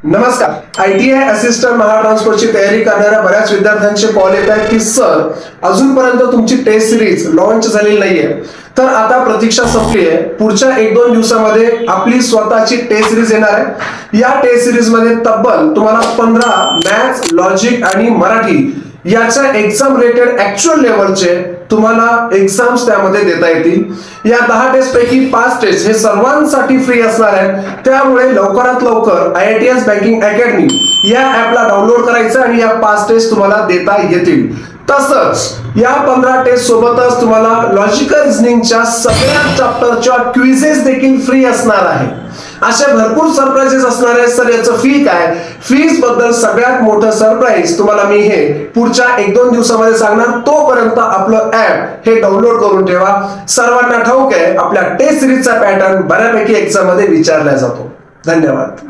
नमस्कार. ITI assistant महाट्रान्सपोर्टची तयारी करणाऱ्या बऱ्याच विद्यार्थ्यांचे कॉल येत आहेत की सर अजूनपर्यंत तुमची टेस्ट सिरीज लॉन्च झालेली नाहीये, तर आता प्रतीक्षा संपली आहे. पुढच्या 1-2 दिवसामध्ये आपली स्वतःची टेस्ट सिरीज येणार आहे. या टेस्ट सिरीज मध्ये तब्बल तुम्हाला 15 मॅथ्स, लॉजिक आणि मराठी याच्या एक्झाम रिलेटेड ऍक्च्युअल लेवलचे तुम्हाला एक्झाम्स त्यामध्ये देता येतील. या 10 टेस्ट पैकी 5 टेस्ट हे सर्वांसाठी फ्री असणार आहेत. त्यामुळे लवकरात लवकर IITS बँकिंग अकॅडमी या ऍपला डाउनलोड करायचं आणि या 5 टेस्ट तुम्हाला देता येतील. तसंच या 15 टेस्ट सोबतच तुम्हाला लॉजिकल रिझनिंगच्या सगळ्या चॅप्टरच्या क्विझेस देखील फ्री असणार आहे. असे भरपूर सरप्राइजेस असणार आहेत. सर याचं फी काय? फीस बद्दल सगळ्यात मोठं सरप्राईज तुम्हाला मी हे पुढच्या 1-2 दिवसामध्ये सांगणार. तोपर्यंत आपलं ऍप हे डाउनलोड करून ठेवा. सर्वांना ठाऊक आहे आपल्या टेस्ट सिरीजचा पॅटर्न बऱ्यापैकी एक्झाम मध्ये विचारला जातो. धन्यवाद.